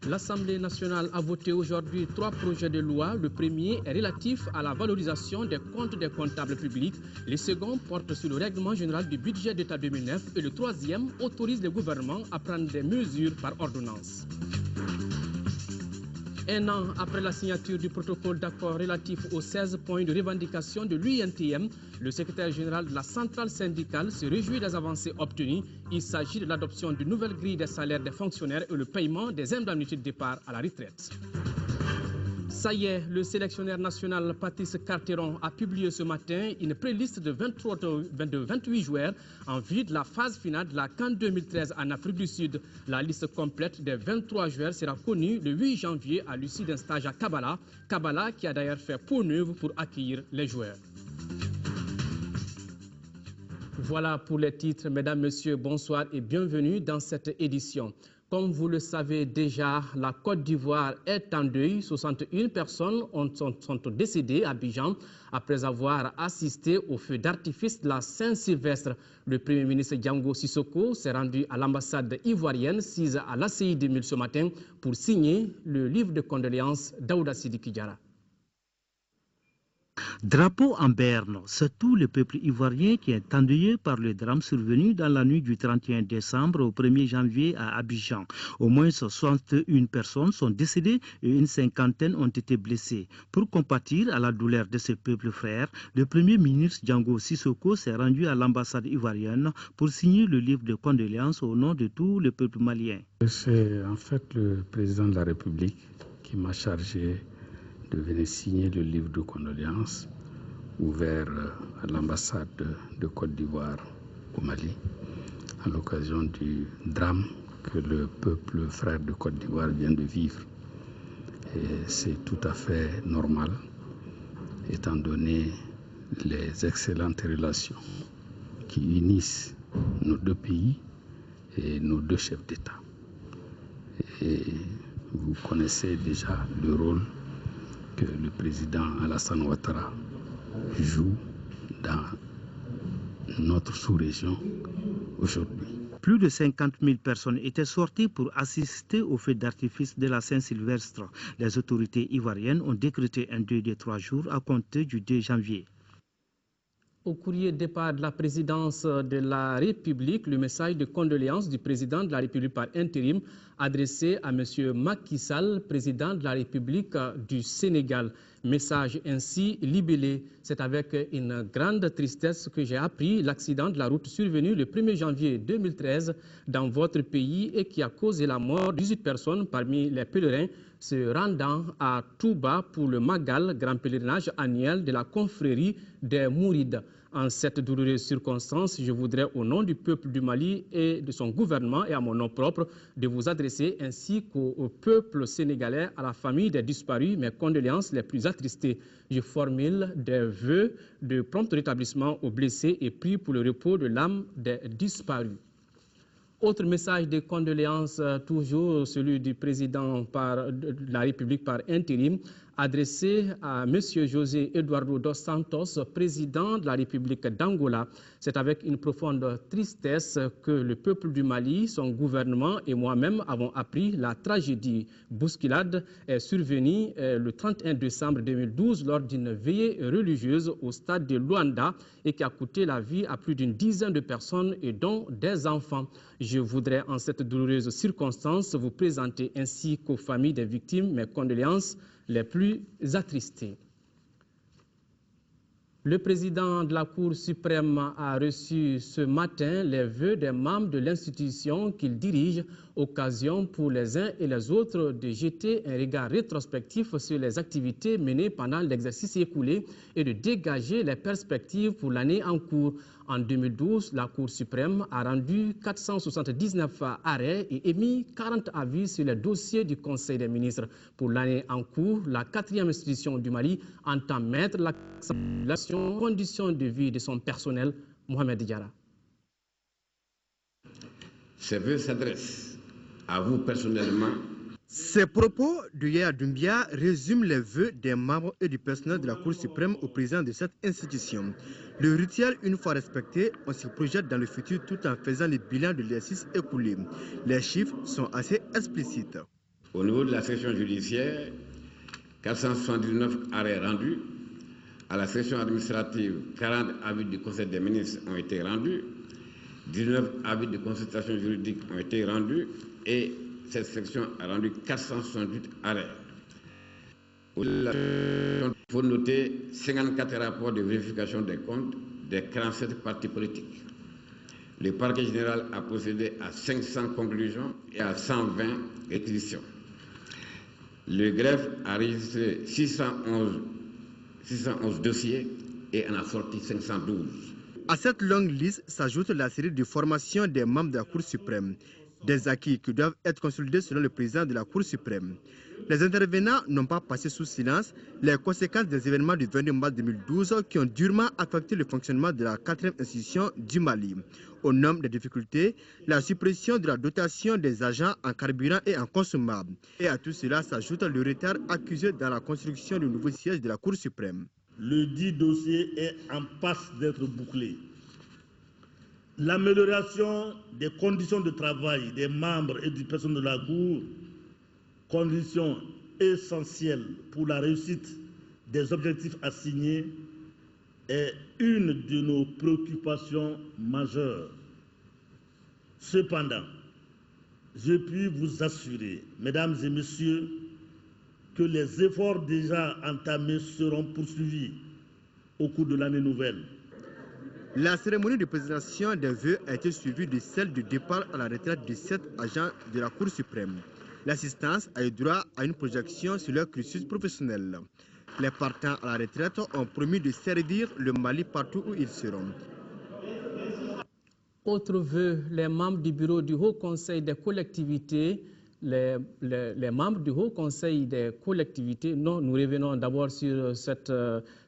L'Assemblée nationale a voté aujourd'hui 3 projets de loi. Le premier est relatif à la valorisation des comptes des comptables publics. Le second porte sur le règlement général du budget d'État 2009 et le troisième autorise le gouvernement à prendre des mesures par ordonnance. Un an après la signature du protocole d'accord relatif aux 16 points de revendication de l'UINTM, le secrétaire général de la centrale syndicale se réjouit des avancées obtenues. Il s'agit de l'adoption d'une nouvelle grille des salaires des fonctionnaires et le paiement des indemnités de départ à la retraite. Ça y est, le sélectionneur national Patrice Carteron a publié ce matin une préliste de 28 joueurs en vue de la phase finale de la CAN 2013 en Afrique du Sud. La liste complète des 23 joueurs sera connue le 8 janvier à l'issue d'un stage à Kabbalah. Kabbalah qui a d'ailleurs fait peau neuve pour accueillir les joueurs. Voilà pour les titres. Mesdames, Messieurs, bonsoir et bienvenue dans cette édition. Comme vous le savez déjà, la Côte d'Ivoire est en deuil. 61 personnes sont décédées à Abidjan après avoir assisté au feu d'artifice de la Saint-Sylvestre. Le Premier ministre Django Sissoko s'est rendu à l'ambassade ivoirienne sise à l'ACI 2000 ce matin pour signer le livre de condoléances d'Aouda Sidiki Diarra. Drapeau en berne, c'est tout le peuple ivoirien qui est endeuillé par le drame survenu dans la nuit du 31 décembre au 1er janvier à Abidjan. Au moins 61 personnes sont décédées et une cinquantaine ont été blessées. Pour compatir à la douleur de ce peuple frère, le Premier ministre Django Sissoko s'est rendu à l'ambassade ivoirienne pour signer le livre de condoléances au nom de tout le peuple malien. C'est en fait le président de la République qui m'a chargé de venir signer le livre de condoléances ouvert à l'ambassade de Côte d'Ivoire au Mali à l'occasion du drame que le peuple frère de Côte d'Ivoire vient de vivre. Et c'est tout à fait normal étant donné les excellentes relations qui unissent nos deux pays et nos deux chefs d'État. Et vous connaissez déjà le rôle que le président Alassane Ouattara joue dans notre sous-région aujourd'hui. Plus de 50 000 personnes étaient sorties pour assister au feu d'artifice de la Saint-Sylvestre. Les autorités ivoiriennes ont décrété un deuil de 3 jours à compter du 2 janvier. Au courrier de départ de la présidence de la République, le message de condoléances du président de la République par intérim adressé à M. Macky Sall, président de la République du Sénégal. Message ainsi libellé. C'est avec une grande tristesse que j'ai appris l'accident de la route survenu le 1er janvier 2013 dans votre pays et qui a causé la mort de 18 personnes parmi les pèlerins se rendant à Touba pour le Magal, grand pèlerinage annuel de la confrérie des Mourides. En cette douloureuse circonstance, je voudrais, au nom du peuple du Mali et de son gouvernement et à mon nom propre, de vous adresser ainsi qu'au peuple sénégalais, à la famille des disparus, mes condoléances les plus attristées. Je formule des vœux de prompt rétablissement aux blessés et prie pour le repos de l'âme des disparus. Autre message de condoléances, toujours celui du président de la République par intérim, adressé à M. José Eduardo dos Santos, président de la République d'Angola. C'est avec une profonde tristesse que le peuple du Mali, son gouvernement et moi-même avons appris la tragédie. Bousculade est survenue le 31 décembre 2012 lors d'une veillée religieuse au stade de Luanda et qui a coûté la vie à plus d'une dizaine de personnes et dont des enfants. Je voudrais en cette douloureuse circonstance vous présenter ainsi qu'aux familles des victimes mes condoléances les plus attristées. Le président de la Cour suprême a reçu ce matin les vœux des membres de l'institution qu'il dirige, occasion pour les uns et les autres de jeter un regard rétrospectif sur les activités menées pendant l'exercice écoulé et de dégager les perspectives pour l'année en cours. En 2012, la Cour suprême a rendu 479 arrêts et émis 40 avis sur les dossiers du Conseil des ministres. Pour l'année en cours, la 4e institution du Mali entend mettre l'accent sur les conditions de vie de son personnel. Mohamed Diarra. Ces vœux s'adressent à vous personnellement. Ces propos de Yaya Doumbia résument les vœux des membres et du personnel de la Cour suprême au président de cette institution. Le rituel, une fois respecté, on se projette dans le futur tout en faisant le bilan de l'exercice écoulé. Les chiffres sont assez explicites. Au niveau de la section judiciaire, 479 arrêts rendus. À la section administrative, 40 avis du Conseil des ministres ont été rendus. 19 avis de consultation juridique ont été rendus et cette section a rendu 468 arrêts. Il faut noter 54 rapports de vérification des comptes des 47 partis politiques. Le parquet général a procédé à 500 conclusions et à 120 réquisitions. Le greffe a registré 611 dossiers et en a sorti 512. À cette longue liste s'ajoute la série de formations des membres de la Cour suprême, des acquis qui doivent être consolidés selon le président de la Cour suprême. Les intervenants n'ont pas passé sous silence les conséquences des événements du 22 mars 2012 qui ont durement affecté le fonctionnement de la 4e institution du Mali. Au nom des difficultés, la suppression de la dotation des agents en carburant et en consommables. Et à tout cela s'ajoute le retard accusé dans la construction du nouveau siège de la Cour suprême. Le dit dossier est en passe d'être bouclé. L'amélioration des conditions de travail des membres et du personnel de la Cour, condition essentielle pour la réussite des objectifs assignés, est une de nos préoccupations majeures. Cependant, je puis vous assurer, mesdames et messieurs, que les efforts déjà entamés seront poursuivis au cours de l'année nouvelle. La cérémonie de présentation des vœux a été suivie de celle du départ à la retraite de 7 agents de la Cour suprême. L'assistance a eu droit à une projection sur leur cursus professionnel. Les partants à la retraite ont promis de servir le Mali partout où ils seront. Autre vœu, les membres du bureau du Haut Conseil des collectivités, les membres du Haut Conseil des collectivités, non, nous revenons d'abord sur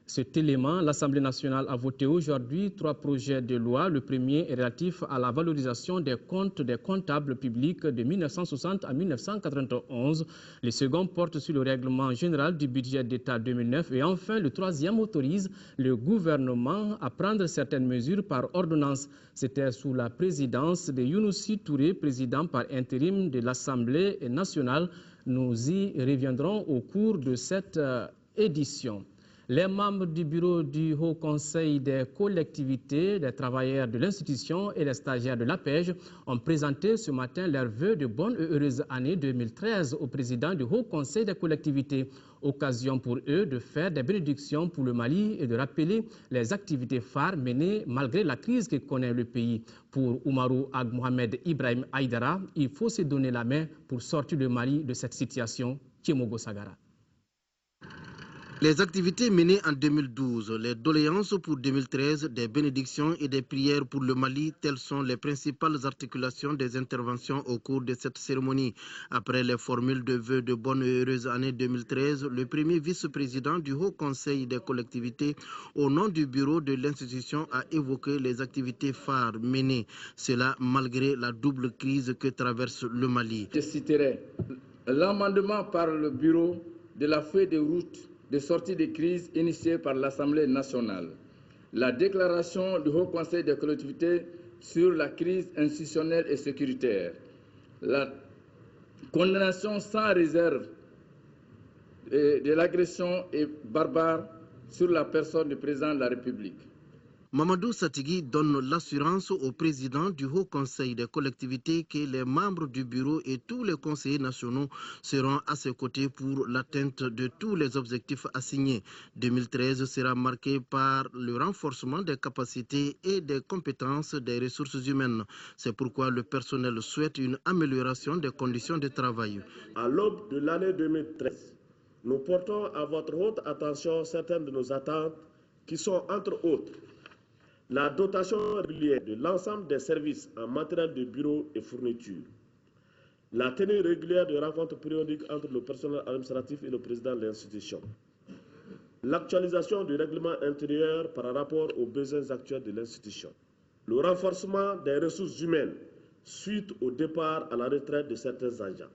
cet élément. L'Assemblée nationale a voté aujourd'hui 3 projets de loi. Le premier est relatif à la valorisation des comptes des comptables publics de 1960 à 1991. Le second porte sur le règlement général du budget d'État 2009. Et enfin, le troisième autorise le gouvernement à prendre certaines mesures par ordonnance. C'était sous la présidence de Younousi Touré, président par intérim de l'Assemblée nationale. Nous y reviendrons au cours de cette édition. Les membres du bureau du Haut Conseil des collectivités, les travailleurs de l'institution et les stagiaires de l'APEJ ont présenté ce matin leurs vœux de bonne et heureuse année 2013 au président du Haut Conseil des collectivités. Occasion pour eux de faire des bénédictions pour le Mali et de rappeler les activités phares menées malgré la crise que connaît le pays. Pour Oumarou Ag Mohamed Ibrahim Aïdara, il faut se donner la main pour sortir le Mali de cette situation. Tiemogo Sagara. Les activités menées en 2012, les doléances pour 2013, des bénédictions et des prières pour le Mali, telles sont les principales articulations des interventions au cours de cette cérémonie. Après les formules de vœux de bonne et heureuse année 2013, le premier vice-président du Haut Conseil des collectivités, au nom du bureau de l'institution, a évoqué les activités phares menées. Cela malgré la double crise que traverse le Mali. Je citerai l'amendement par le bureau de la feuille de route de sortie de crise initiée par l'Assemblée nationale, la déclaration du Haut Conseil des collectivités sur la crise institutionnelle et sécuritaire, la condamnation sans réserve de l'agression barbare sur la personne du président de la République. Mamadou Satigui donne l'assurance au président du Haut Conseil des collectivités que les membres du bureau et tous les conseillers nationaux seront à ses côtés pour l'atteinte de tous les objectifs assignés. 2013 sera marqué par le renforcement des capacités et des compétences des ressources humaines. C'est pourquoi le personnel souhaite une amélioration des conditions de travail. À l'aube de l'année 2013, nous portons à votre haute attention certaines de nos attentes qui sont, entre autres, la dotation régulière de l'ensemble des services en matériel de bureau et fourniture, la tenue régulière de rencontres périodiques entre le personnel administratif et le président de l'institution, l'actualisation du règlement intérieur par rapport aux besoins actuels de l'institution, le renforcement des ressources humaines suite au départ à la retraite de certains agents.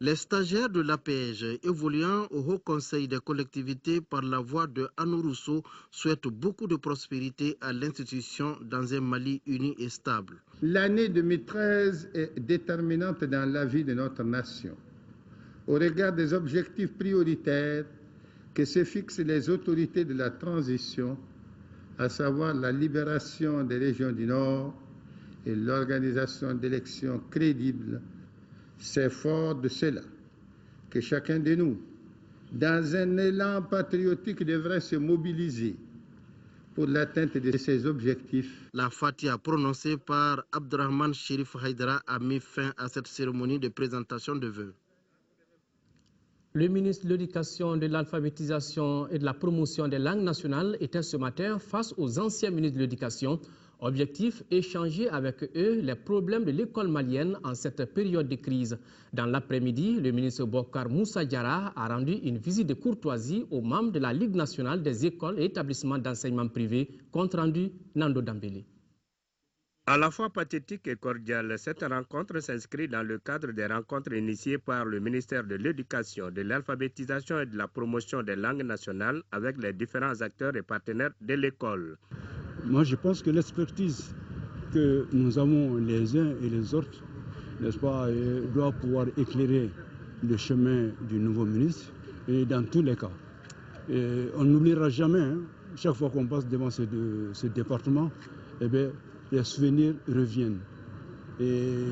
Les stagiaires de l'APEJ évoluant au Haut Conseil des collectivités par la voix de Anou Rousseau souhaitent beaucoup de prospérité à l'institution dans un Mali uni et stable. L'année 2013 est déterminante dans la vie de notre nation. au regard des objectifs prioritaires que se fixent les autorités de la transition, à savoir la libération des régions du Nord et l'organisation d'élections crédibles, c'est fort de cela que chacun de nous, dans un élan patriotique, devrait se mobiliser pour l'atteinte de ces objectifs. La Fatiha prononcée par Abdurrahman Chérif Haïdara a mis fin à cette cérémonie de présentation de vœux. Le ministre de l'Éducation, de l'Alphabétisation et de la Promotion des langues nationales était ce matin face aux anciens ministres de l'Éducation. Objectif, échanger avec eux les problèmes de l'école malienne en cette période de crise. Dans l'après-midi, le ministre Bokar Moussa Diarra a rendu une visite de courtoisie aux membres de la Ligue nationale des écoles et établissements d'enseignement privé, compte rendu Nando Dambélé. À la fois pathétique et cordiale, cette rencontre s'inscrit dans le cadre des rencontres initiées par le ministère de l'Éducation, de l'Alphabétisation et de la Promotion des langues nationales avec les différents acteurs et partenaires de l'école. Moi, je pense que l'expertise que nous avons les uns et les autres, n'est-ce pas, doit pouvoir éclairer le chemin du nouveau ministre, et dans tous les cas. Et on n'oubliera jamais, chaque fois qu'on passe devant ce département, eh bien, les souvenirs reviennent. Et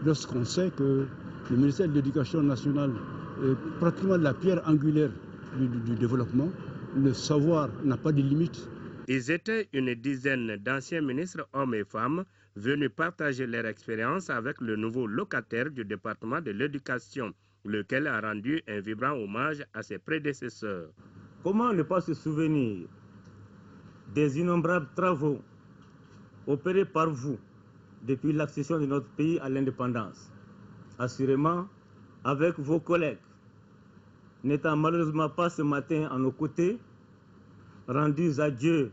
lorsqu'on sait que le ministère de l'Éducation nationale est pratiquement la pierre angulaire du développement, le savoir n'a pas de limite. Ils étaient une dizaine d'anciens ministres, hommes et femmes, venus partager leur expérience avec le nouveau locataire du département de l'éducation, lequel a rendu un vibrant hommage à ses prédécesseurs. Comment ne pas se souvenir des innombrables travaux opérés par vous depuis l'accession de notre pays à l'indépendance, assurément avec vos collègues, n'étant malheureusement pas ce matin à nos côtés, rendus à Dieu,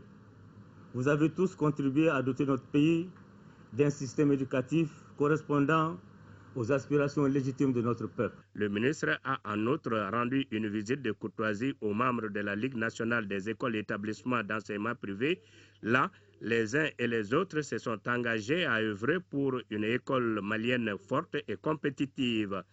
vous avez tous contribué à doter notre pays d'un système éducatif correspondant aux aspirations légitimes de notre peuple. Le ministre a en outre rendu une visite de courtoisie aux membres de la Ligue nationale des écoles et établissements d'enseignement privé. Là, les uns et les autres se sont engagés à œuvrer pour une école malienne forte et compétitive.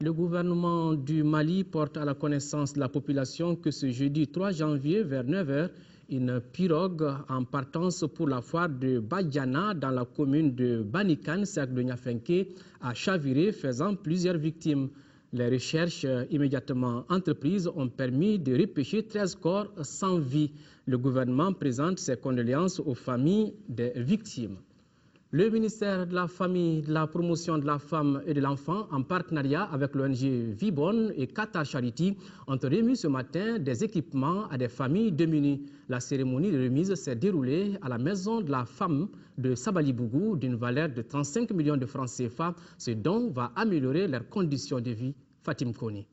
Le gouvernement du Mali porte à la connaissance de la population que ce jeudi 3 janvier vers 9 h, une pirogue en partance pour la foire de Badiana dans la commune de Banikan, cercle de Niafenke, a chaviré, faisant plusieurs victimes. Les recherches immédiatement entreprises ont permis de repêcher 13 corps sans vie. Le gouvernement présente ses condoléances aux familles des victimes. Le ministère de la Famille, de la Promotion de la Femme et de l'Enfant, en partenariat avec l'ONG Vibonne et Qatar Charity, ont remis ce matin des équipements à des familles démunies. La cérémonie de remise s'est déroulée à la Maison de la Femme de Sabalibougou d'une valeur de 35 millions de francs CFA, ce dont va améliorer leurs conditions de vie. Fatim Kone.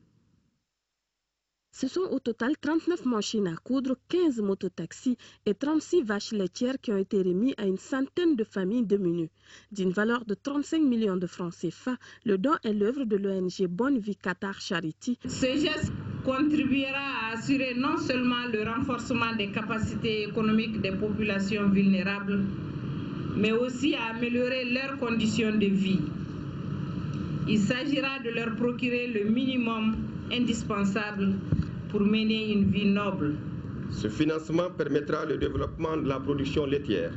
Ce sont au total 39 machines à coudre, 15 mototaxis et 36 vaches laitières qui ont été remis à une centaine de familles démunies. D'une valeur de 35 millions de francs CFA, le don est l'œuvre de l'ONG Bonne Vie Qatar Charity. Ce geste contribuera à assurer non seulement le renforcement des capacités économiques des populations vulnérables, mais aussi à améliorer leurs conditions de vie. Il s'agira de leur procurer le minimum indispensable pour mener une vie noble. Ce financement permettra le développement de la production laitière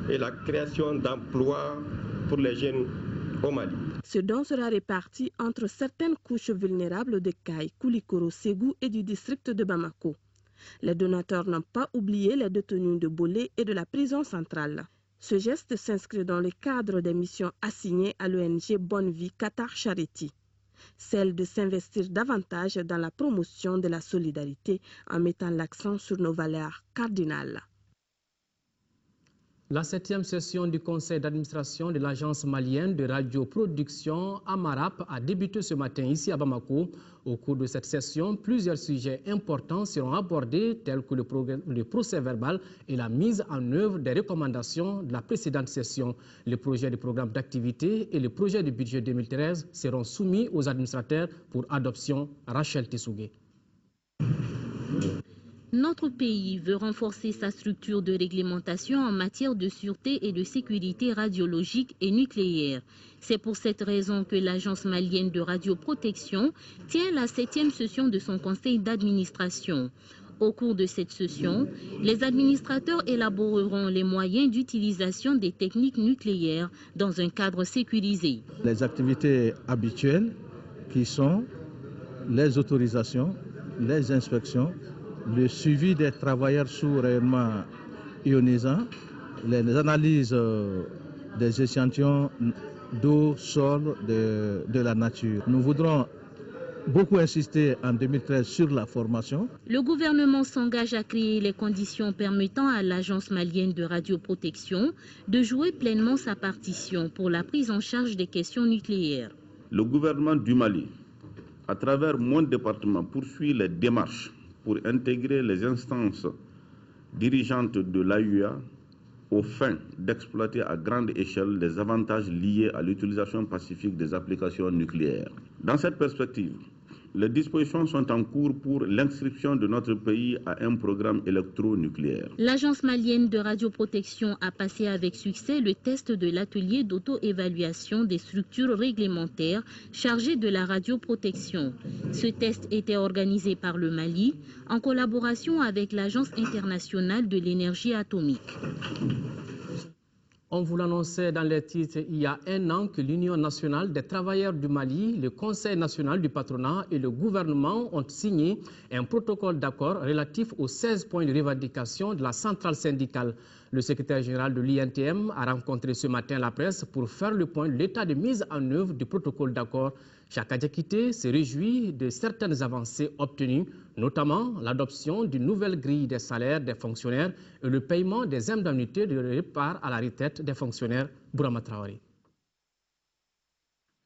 et la création d'emplois pour les jeunes au Mali. Ce don sera réparti entre certaines couches vulnérables de Kaï, Koulikoro, Ségou et du district de Bamako. Les donateurs n'ont pas oublié les détenus de Bolé et de la prison centrale. Ce geste s'inscrit dans le cadre des missions assignées à l'ONG Bonne Vie Qatar Charity, celle de s'investir davantage dans la promotion de la solidarité en mettant l'accent sur nos valeurs cardinales. La 7e session du conseil d'administration de l'agence malienne de radioproduction Amarap a débuté ce matin ici à Bamako. Au cours de cette session, plusieurs sujets importants seront abordés tels que le procès verbal et la mise en œuvre des recommandations de la précédente session. Le projet de programme d'activité et le projet de budget 2013 seront soumis aux administrateurs pour adoption. Rachel Tessougué. notre pays veut renforcer sa structure de réglementation en matière de sûreté et de sécurité radiologique et nucléaire. C'est pour cette raison que l'Agence malienne de radioprotection tient la 7e session de son conseil d'administration. Au cours de cette session, les administrateurs élaboreront les moyens d'utilisation des techniques nucléaires dans un cadre sécurisé. Les activités habituelles qui sont les autorisations, les inspections, le suivi des travailleurs sous rayonnement ionisant, les analyses des échantillons d'eau, sol, de la nature. Nous voudrons beaucoup insisté en 2013 sur la formation. Le gouvernement s'engage à créer les conditions permettant à l'Agence malienne de radioprotection de jouer pleinement sa partition pour la prise en charge des questions nucléaires. Le gouvernement du Mali, à travers mon département, poursuit les démarches pour intégrer les instances dirigeantes de l'AUA aux fins d'exploiter à grande échelle les avantages liés à l'utilisation pacifique des applications nucléaires. Dans cette perspective, les dispositions sont en cours pour l'inscription de notre pays à un programme électronucléaire. L'Agence malienne de radioprotection a passé avec succès le test de l'atelier d'auto-évaluation des structures réglementaires chargées de la radioprotection. Ce test était organisé par le Mali en collaboration avec l'Agence internationale de l'énergie atomique. On vous l'annonçait dans les titres il y a un an que l'Union nationale des travailleurs du Mali, le Conseil national du patronat et le gouvernement ont signé un protocole d'accord relatif aux 16 points de revendication de la centrale syndicale. Le secrétaire général de l'INTM a rencontré ce matin la presse pour faire le point de l'état de mise en œuvre du protocole d'accord. Chaka Diakité se réjouit de certaines avancées obtenues, notamment l'adoption d'une nouvelle grille des salaires des fonctionnaires et le paiement des indemnités de départ à la retraite des fonctionnaires. Bourama Traoré.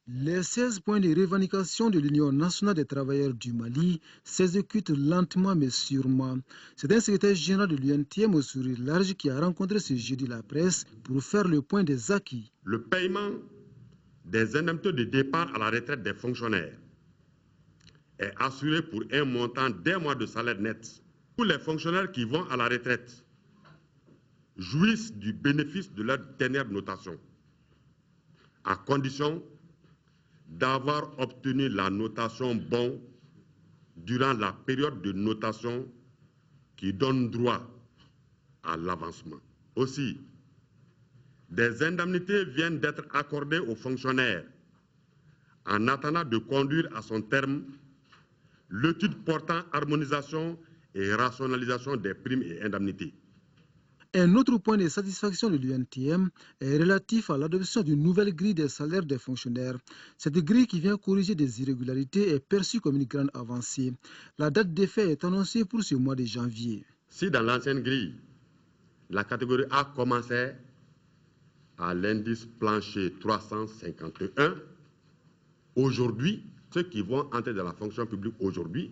Les 16 points de revendication de l'Union nationale des travailleurs du Mali s'exécutent lentement mais sûrement. C'est un secrétaire général de l'UNTM au sourire large qui a rencontré ce jeudi la presse pour faire le point des acquis. Le paiement des indemnités de départ à la retraite des fonctionnaires est assuré pour un montant d'un mois de salaire net. Tous les fonctionnaires qui vont à la retraite jouissent du bénéfice de leur dernière notation, à condition d'avoir obtenu la notation bon durant la période de notation qui donne droit à l'avancement. Aussi, des indemnités viennent d'être accordées aux fonctionnaires en attendant de conduire à son terme l'étude portant harmonisation et rationalisation des primes et indemnités. Un autre point de satisfaction de l'UNTM est relatif à l'adoption d'une nouvelle grille des salaires des fonctionnaires. Cette grille qui vient corriger des irrégularités est perçue comme une grande avancée. La date d'effet est annoncée pour ce mois de janvier. Si dans l'ancienne grille, la catégorie A commençait à l'indice plancher 351, aujourd'hui, ceux qui vont entrer dans la fonction publique aujourd'hui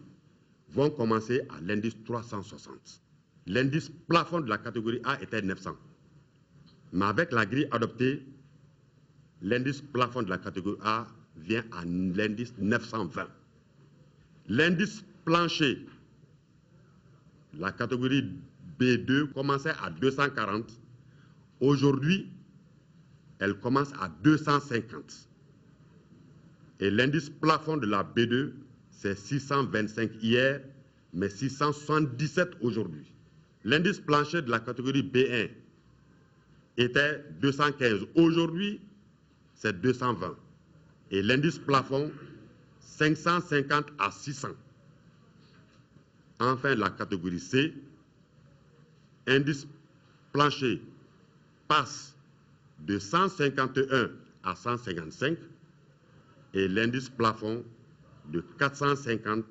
vont commencer à l'indice 360. L'indice plafond de la catégorie A était 900. Mais avec la grille adoptée, l'indice plafond de la catégorie A vient à l'indice 920. L'indice plancher, la catégorie B2 commençait à 240. Aujourd'hui, elle commence à 250. Et l'indice plafond de la B2, c'est 625 hier, mais 677 aujourd'hui. L'indice plancher de la catégorie B1 était 215. Aujourd'hui, c'est 220. Et l'indice plafond, 550 à 600. Enfin, la catégorie C, indice plancher passe de 151 à 155 et l'indice plafond de 450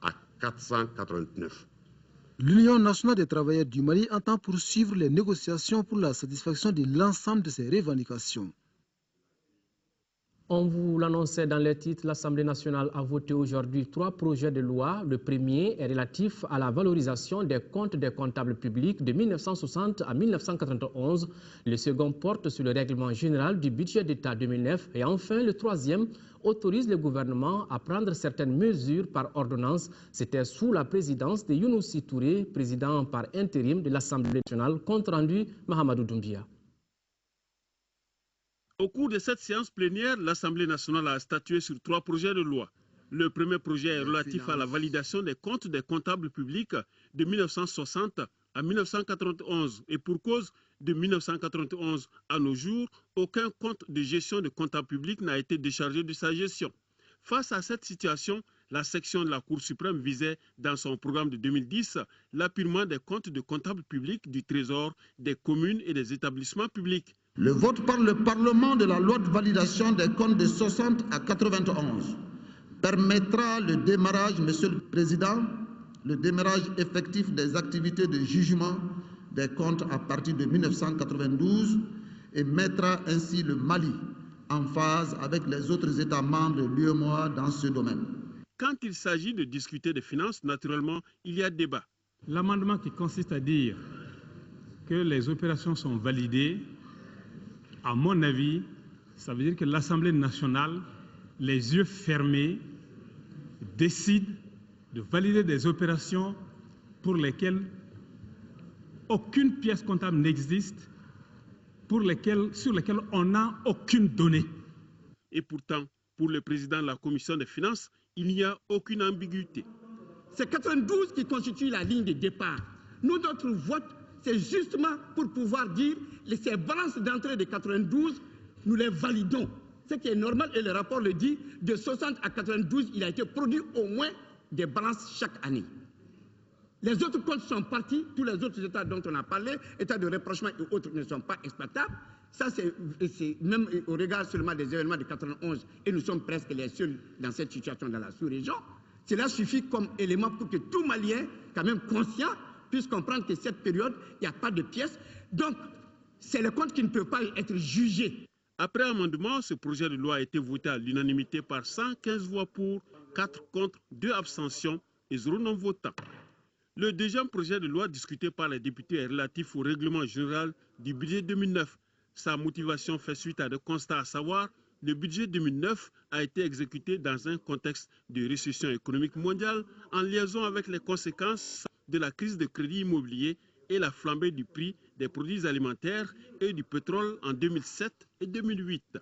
à 489. L'Union nationale des travailleurs du Mali entend poursuivre les négociations pour la satisfaction de l'ensemble de ses revendications. On vous l'annonçait dans les titres, l'Assemblée nationale a voté aujourd'hui 3 projets de loi. Le premier est relatif à la valorisation des comptes des comptables publics de 1960 à 1991. Le second porte sur le règlement général du budget d'État 2009. Et enfin, le troisième autorise le gouvernement à prendre certaines mesures par ordonnance. C'était sous la présidence de Younousi Touré, président par intérim de l'Assemblée nationale. Compte rendu, Mahamadou Doumbia. Au cours de cette séance plénière, l'Assemblée nationale a statué sur 3 projets de loi. Le premier projet est relatif à la validation des comptes des comptables publics de 1960 à 1991. Et pour cause, de 1991 à nos jours, aucun compte de gestion de comptable public n'a été déchargé de sa gestion. Face à cette situation, la section de la Cour suprême visait, dans son programme de 2010, l'appurement des comptes de comptables publics du Trésor, des communes et des établissements publics. Le vote par le Parlement de la loi de validation des comptes de 60 à 91 permettra le démarrage, Monsieur le Président, le démarrage effectif des activités de jugement des comptes à partir de 1992 et mettra ainsi le Mali en phase avec les autres États membres de l'UEMOA dans ce domaine. Quand il s'agit de discuter des finances, naturellement, il y a débat. L'amendement qui consiste à dire que les opérations sont validées, à mon avis, ça veut dire que l'Assemblée nationale, les yeux fermés, décide de valider des opérations pour lesquelles aucune pièce comptable n'existe, sur lesquelles on n'a aucune donnée. Et pourtant, pour le président de la Commission des finances, il n'y a aucune ambiguïté. C'est 92 qui constitue la ligne de départ. Nous, notre vote, c'est justement pour pouvoir dire ces balances d'entrée de 92, nous les validons. Ce qui est normal, et le rapport le dit, de 60 à 92, il a été produit au moins des balances chaque année. Les autres comptes sont partis, tous les autres États dont on a parlé, États de rapprochement et autres ne sont pas exploitables. Ça, c'est même au regard seulement des événements de 91, et nous sommes presque les seuls dans cette situation dans la sous-région. Cela suffit comme élément pour que tout Malien, quand même conscient, puisse comprendre que cette période, il n'y a pas de pièces. Donc, c'est le compte qui ne peut pas être jugé. Après amendement, ce projet de loi a été voté à l'unanimité par 115 voix pour, 4 contre, 2 abstentions et 0 non-votants. Le deuxième projet de loi discuté par les députés est relatif au règlement général du budget 2009. Sa motivation fait suite à des constats, à savoir le budget 2009 a été exécuté dans un contexte de récession économique mondiale en liaison avec les conséquences de la crise de crédit immobilier et la flambée du prix des produits alimentaires et du pétrole en 2007 et 2008.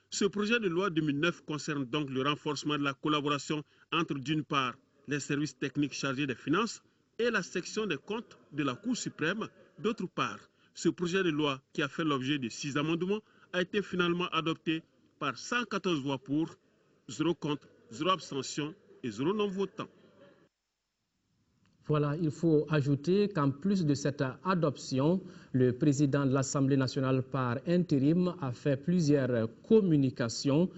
Ce projet de loi 2009 concerne donc le renforcement de la collaboration entre, d'une part, les services techniques chargés des finances et la section des comptes de la Cour suprême, d'autre part. Ce projet de loi, qui a fait l'objet de 6 amendements, a été finalement adopté par 114 voix pour, 0 contre, 0 abstention et 0 non-votant. Voilà, il faut ajouter qu'en plus de cette adoption, le président de l'Assemblée nationale par intérim a fait plusieurs communications,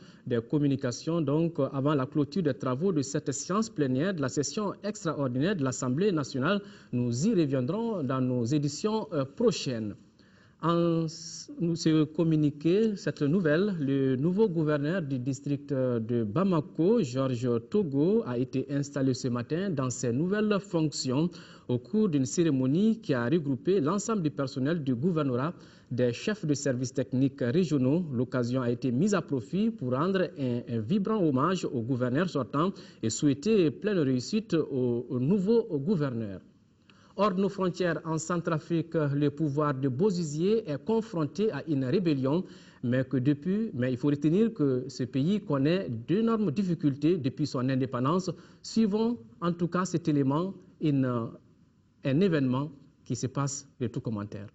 donc avant la clôture des travaux de cette séance plénière de la session extraordinaire de l'Assemblée nationale. Nous y reviendrons dans nos éditions prochaines. En ce communiqué, cette nouvelle, le nouveau gouverneur du district de Bamako, Georges Togo, a été installé ce matin dans ses nouvelles fonctions au cours d'une cérémonie qui a regroupé l'ensemble du personnel du gouvernorat, des chefs de services techniques régionaux. L'occasion a été mise à profit pour rendre un vibrant hommage au gouverneur sortant et souhaiter pleine réussite au nouveau gouverneur. Hors de nos frontières, en Centrafrique, le pouvoir de Bozizé est confronté à une rébellion, mais il faut retenir que ce pays connaît d'énormes difficultés depuis son indépendance. Suivons en tout cas cet élément, un événement qui se passe de tout commentaire.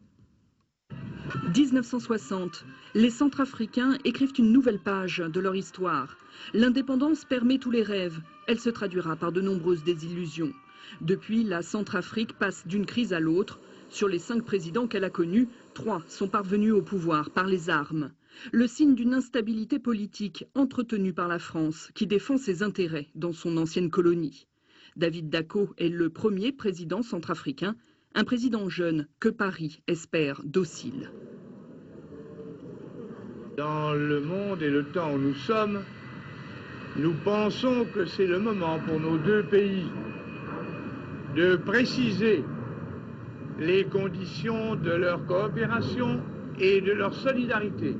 1960, les Centrafricains écrivent une nouvelle page de leur histoire. L'indépendance permet tous les rêves. Elle se traduira par de nombreuses désillusions. Depuis, la Centrafrique passe d'une crise à l'autre. Sur les 5 présidents qu'elle a connus, 3 sont parvenus au pouvoir par les armes. Le signe d'une instabilité politique entretenue par la France, qui défend ses intérêts dans son ancienne colonie. David Dacko est le premier président centrafricain, un président jeune que Paris espère docile. Dans le monde et le temps où nous sommes, nous pensons que c'est le moment pour nos deux pays de préciser les conditions de leur coopération et de leur solidarité.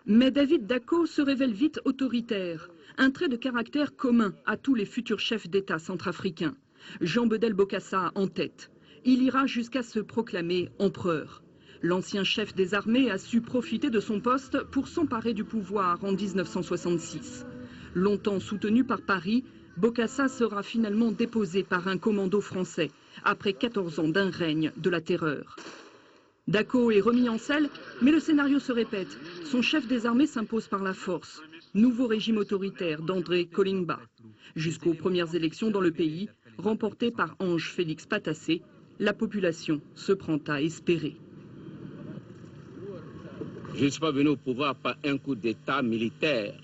Mais David Dacko se révèle vite autoritaire, un trait de caractère commun à tous les futurs chefs d'État centrafricains. Jean Bedel Bokassa en tête. Il ira jusqu'à se proclamer empereur. L'ancien chef des armées a su profiter de son poste pour s'emparer du pouvoir en 1966. Longtemps soutenu par Paris, Bokassa sera finalement déposé par un commando français, après 14 ans d'un règne de la terreur. Dacko est remis en selle, mais le scénario se répète. Son chef des armées s'impose par la force. Nouveau régime autoritaire d'André Kolingba. Jusqu'aux premières élections dans le pays, remportées par Ange Félix Patassé, la population se prend à espérer. Je ne suis pas venu au pouvoir par un coup d'État militaire.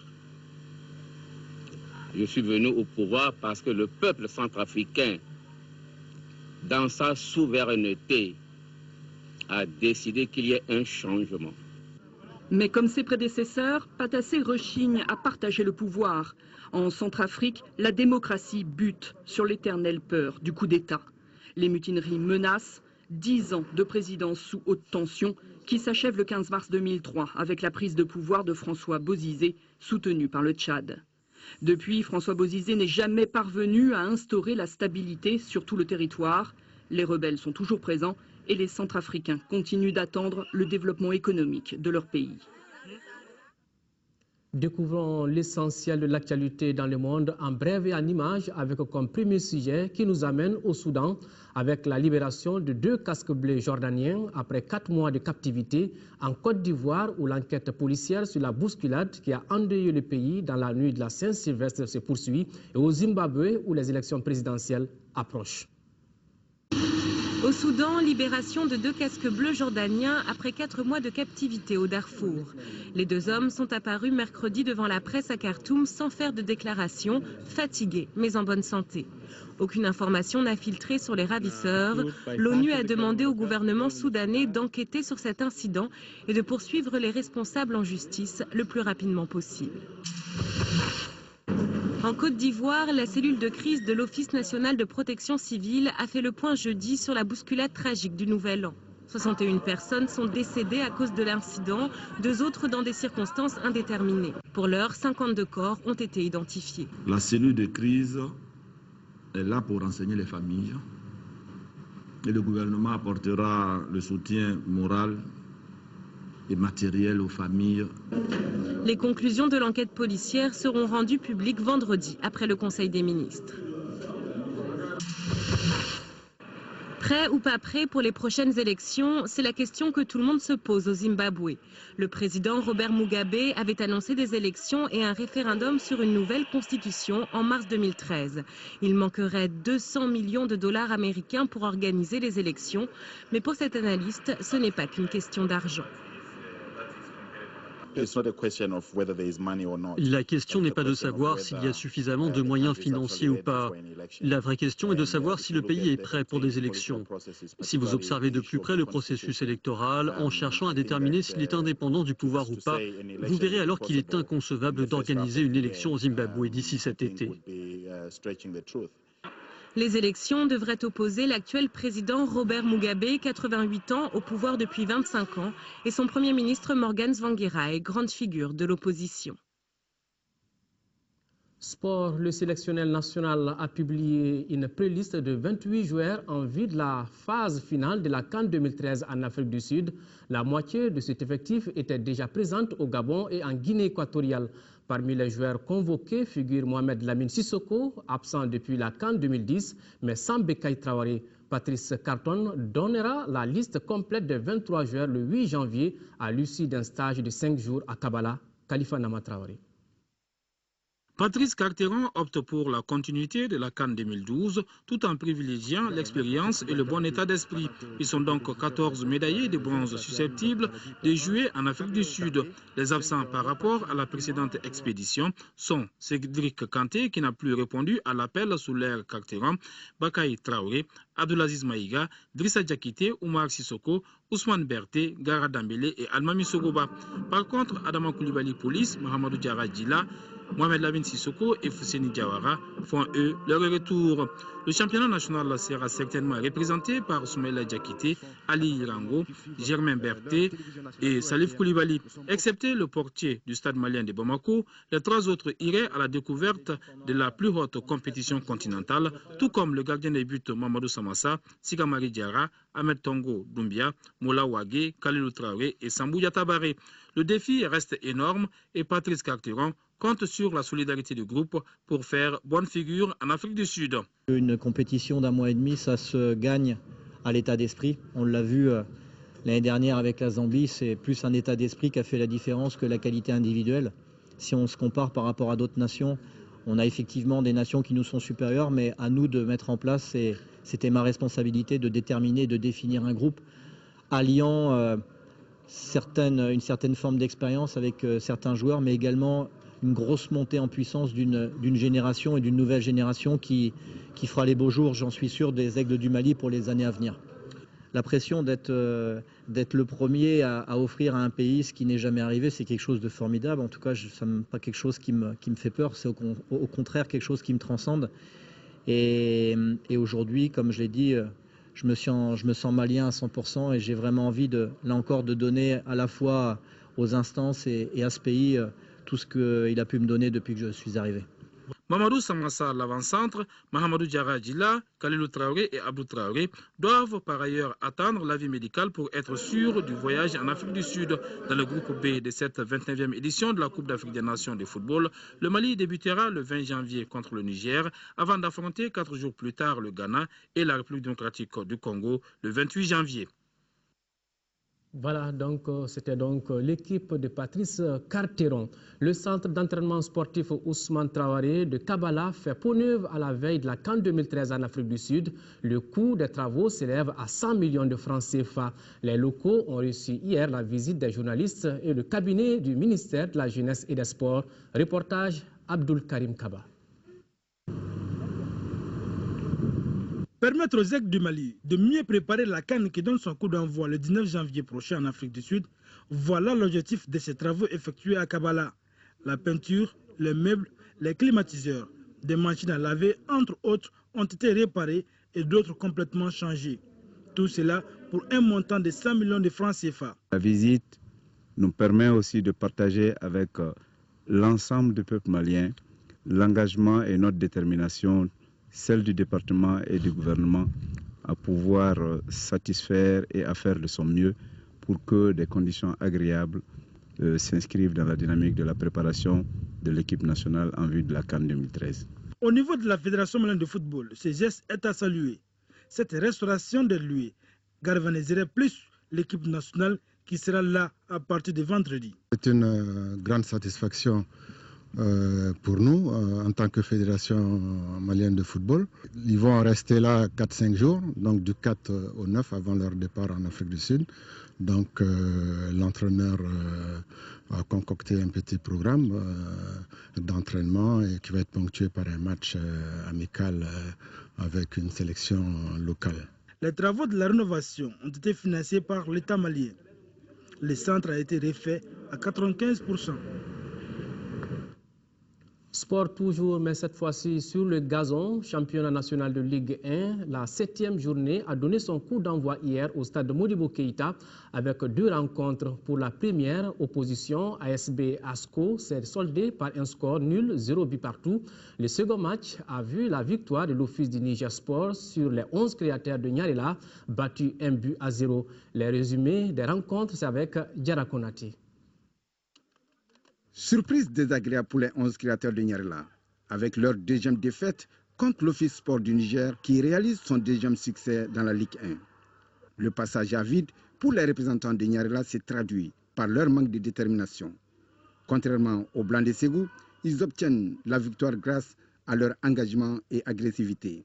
Je suis venu au pouvoir parce que le peuple centrafricain, dans sa souveraineté, a décidé qu'il y ait un changement. Mais comme ses prédécesseurs, Patassé rechigne à partager le pouvoir. En Centrafrique, la démocratie bute sur l'éternelle peur du coup d'État. Les mutineries menacent 10 ans de présidence sous haute tension qui s'achève le 15 mars 2003 avec la prise de pouvoir de François Bozizé, soutenu par le Tchad. Depuis, François Bozizé n'est jamais parvenu à instaurer la stabilité sur tout le territoire. Les rebelles sont toujours présents et les Centrafricains continuent d'attendre le développement économique de leur pays. Découvrons l'essentiel de l'actualité dans le monde en bref et en images avec comme premier sujet qui nous amène au Soudan avec la libération de 2 casques bleus jordaniens après 4 mois de captivité en Côte d'Ivoire où l'enquête policière sur la bousculade qui a endeuillé le pays dans la nuit de la Saint-Sylvestre se poursuit et au Zimbabwe où les élections présidentielles approchent. Au Soudan, libération de 2 casques bleus jordaniens après 4 mois de captivité au Darfour. Les 2 hommes sont apparus mercredi devant la presse à Khartoum sans faire de déclaration, fatigués mais en bonne santé. Aucune information n'a filtré sur les ravisseurs. L'ONU a demandé au gouvernement soudanais d'enquêter sur cet incident et de poursuivre les responsables en justice le plus rapidement possible. En Côte d'Ivoire, la cellule de crise de l'Office national de protection civile a fait le point jeudi sur la bousculade tragique du Nouvel An. 61 personnes sont décédées à cause de l'incident, 2 autres dans des circonstances indéterminées. Pour l'heure, 52 corps ont été identifiés. La cellule de crise est là pour renseigner les familles et le gouvernement apportera le soutien moral et matériel aux familles. Les conclusions de l'enquête policière seront rendues publiques vendredi après le Conseil des ministres. Prêt ou pas prêt pour les prochaines élections, c'est la question que tout le monde se pose au Zimbabwe. Le président Robert Mugabe avait annoncé des élections et un référendum sur une nouvelle constitution en mars 2013. Il manquerait 200 millions de dollars américains pour organiser les élections, mais pour cet analyste, ce n'est pas qu'une question d'argent. La question n'est pas de savoir s'il y a suffisamment de moyens financiers ou pas. La vraie question est de savoir si le pays est prêt pour des élections. Si vous observez de plus près le processus électoral, en cherchant à déterminer s'il est indépendant du pouvoir ou pas, vous verrez alors qu'il est inconcevable d'organiser une élection au Zimbabwe d'ici cet été. Les élections devraient opposer l'actuel président Robert Mugabe, 88 ans, au pouvoir depuis 25 ans, et son premier ministre Morgan Tsvangirai, grande figure de l'opposition. Sport, le sélectionneur national a publié une playlist de 28 joueurs en vue de la phase finale de la CAN 2013 en Afrique du Sud. La moitié de cet effectif était déjà présente au Gabon et en Guinée équatoriale. Parmi les joueurs convoqués figure Mohamed Lamine Sissoko, absent depuis la CAN 2010, mais sans Bekay Traoré. Patrice Carton donnera la liste complète des 23 joueurs le 8 janvier à l'issue d'un stage de 5 jours à Kabbalah. Khalifa Nama Traoré. Patrice Carteron opte pour la continuité de la CAN 2012 tout en privilégiant l'expérience et le bon état d'esprit. Ils sont donc 14 médaillés de bronze susceptibles de jouer en Afrique du Sud. Les absents par rapport à la précédente expédition sont Cédric Kanté qui n'a plus répondu à l'appel sous l'ère Carteron, Bakay Traoré, Abdulaziz Maïga, Drissa Diakité, Oumar Sissoko, Ousmane Berté, Gara Dambélé et Almami Sogoba. Par contre, Adama Koulibaly Police, Mohamedou Diarra Djila, Mohamed Lamine Sissoko et Fousseni Diawara font eux leur retour. Le championnat national sera certainement représenté par Soumaïla Diakité, Ali Irango, Germain Berté et Salif Koulibaly. Excepté le portier du stade malien de Bamako, les 3 autres iraient à la découverte de la plus haute compétition continentale, tout comme le gardien des buts Mamadou Samassa, Sigamari Diarra, Ahmed Tongo Doumbia, Moula Ouagé, Kalilou Traoré et Sambou Yatabaré. Le défi reste énorme et Patrice Carteron compte sur la solidarité du groupe pour faire bonne figure en Afrique du Sud. Une compétition d'1 mois et demi, ça se gagne à l'état d'esprit. On l'a vu l'année dernière avec la Zambie, c'est plus un état d'esprit qui a fait la différence que la qualité individuelle. Si on se compare par rapport à d'autres nations, on a effectivement des nations qui nous sont supérieures, mais à nous de mettre en place, c'était ma responsabilité de déterminer, de définir un groupe alliant une certaine forme d'expérience avec certains joueurs, mais également une grosse montée en puissance d'une génération et d'une nouvelle génération qui fera les beaux jours, j'en suis sûr, des Aigles du Mali pour les années à venir. La pression d'être le premier à offrir à un pays ce qui n'est jamais arrivé, c'est quelque chose de formidable. En tout cas, ça n'est pas quelque chose qui me fait peur, c'est au contraire quelque chose qui me transcende. Et aujourd'hui, comme je l'ai dit, je me sens malien à 100% et j'ai vraiment envie, là encore, de donner à la fois aux instances et à ce pays tout ce qu'il a pu me donner depuis que je suis arrivé. Mamadou Samassa, l'avant-centre, Mohamedou Diarra Djila, Kalilou Traoré et Abdou Traoré doivent par ailleurs attendre l'avis médical pour être sûrs du voyage en Afrique du Sud. Dans le groupe B de cette 29e édition de la Coupe d'Afrique des Nations de football, le Mali débutera le 20 janvier contre le Niger avant d'affronter 4 jours plus tard le Ghana et la République démocratique du Congo le 28 janvier. Voilà, donc c'était donc l'équipe de Patrice Carteron. Le centre d'entraînement sportif Ousmane Traoré de Kabbalah fait peau neuve à la veille de la CAN 2013 en Afrique du Sud. Le coût des travaux s'élève à 100 millions de francs CFA. Les locaux ont reçu hier la visite des journalistes et le cabinet du ministère de la Jeunesse et des Sports. Reportage Abdul Karim Kaba. Permettre aux Aigles du Mali de mieux préparer la CAN qui donne son coup d'envoi le 19 janvier prochain en Afrique du Sud, voilà l'objectif de ces travaux effectués à Kabbalah. La peinture, les meubles, les climatiseurs, des machines à laver, entre autres, ont été réparés et d'autres complètement changés. Tout cela pour un montant de 100 millions de francs CFA. La visite nous permet aussi de partager avec l'ensemble du peuple malien l'engagement et notre détermination, celle du département et du gouvernement, à pouvoir satisfaire et à faire de son mieux pour que des conditions agréables s'inscrivent dans la dynamique de la préparation de l'équipe nationale en vue de la CAN 2013. Au niveau de la Fédération malienne de football, ce geste est à saluer. Cette restauration des lieux galvaniserait plus l'équipe nationale qui sera là à partir de vendredi. C'est une grande satisfaction pour nous en tant que Fédération malienne de football. Ils vont rester là 4-5 jours, donc du 4 au 9 avant leur départ en Afrique du Sud. Donc l'entraîneur a concocté un petit programme d'entraînement qui va être ponctué par un match amical avec une sélection locale. Les travaux de la rénovation ont été financés par l'État malien. Le centre a été refait à 95%. Sport toujours, mais cette fois-ci sur le gazon. Championnat national de Ligue 1, la 7e journée a donné son coup d'envoi hier au stade de Modibo Keïta avec 2 rencontres. Pour la première opposition, ASB Asco s'est soldé par un score nul, 0 but partout. Le second match a vu la victoire de l'Office du Niger Sport sur les 11 créateurs de Nyarela, battu 1 but à 0. Les résumés des rencontres, c'est avec Diarra Konati. Surprise désagréable pour les 11 créateurs de Nyarela, avec leur deuxième défaite contre l'Office Sport du Niger qui réalise son deuxième succès dans la Ligue 1. Le passage à vide pour les représentants de Nyarela s'est traduit par leur manque de détermination. Contrairement aux Blancs de Ségou, ils obtiennent la victoire grâce à leur engagement et agressivité.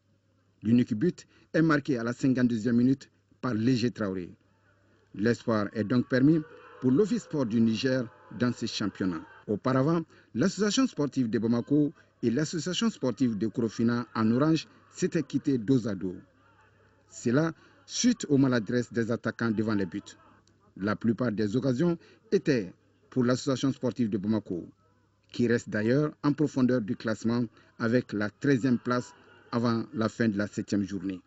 L'unique but est marqué à la 52e minute par Léger Traoré. L'espoir est donc permis pour l'Office Sport du Niger dans ces championnats. Auparavant, l'association sportive de Bamako et l'association sportive de Korofina en orange s'étaient quittés dos à dos. C'est là suite aux maladresses des attaquants devant les buts. La plupart des occasions étaient pour l'association sportive de Bamako, qui reste d'ailleurs en profondeur du classement avec la 13e place avant la fin de la 7e journée.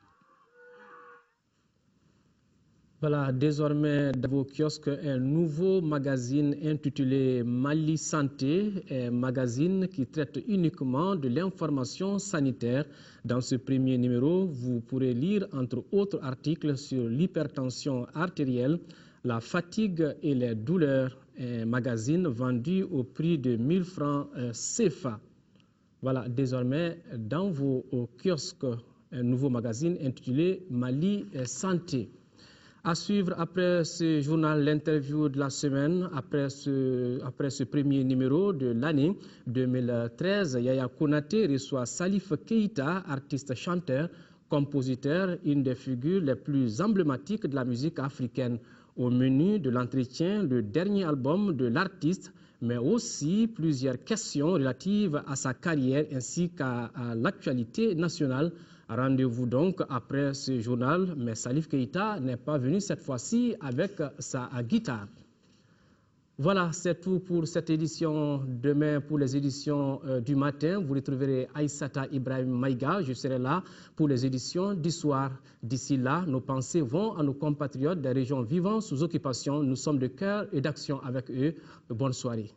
Voilà, désormais dans vos kiosques, un nouveau magazine intitulé Mali Santé, un magazine qui traite uniquement de l'information sanitaire. Dans ce premier numéro, vous pourrez lire entre autres articles sur l'hypertension artérielle, la fatigue et les douleurs, un magazine vendu au prix de 1000 francs CFA. Voilà, désormais dans vos kiosques, un nouveau magazine intitulé Mali Santé. À suivre après ce journal, l'interview de la semaine, après ce premier numéro de l'année 2013, Yaya Konaté reçoit Salif Keïta, artiste chanteur, compositeur, une des figures les plus emblématiques de la musique africaine. Au menu de l'entretien, le dernier album de l'artiste, mais aussi plusieurs questions relatives à sa carrière ainsi qu'à l'actualité nationale. Rendez-vous donc après ce journal, mais Salif Keïta n'est pas venu cette fois-ci avec sa guitare. Voilà, c'est tout pour cette édition. Demain, pour les éditions du matin, vous retrouverez Aïssata Ibrahim Maïga. Je serai là pour les éditions du soir. D'ici là, nos pensées vont à nos compatriotes des régions vivant sous occupation. Nous sommes de cœur et d'action avec eux. Bonne soirée.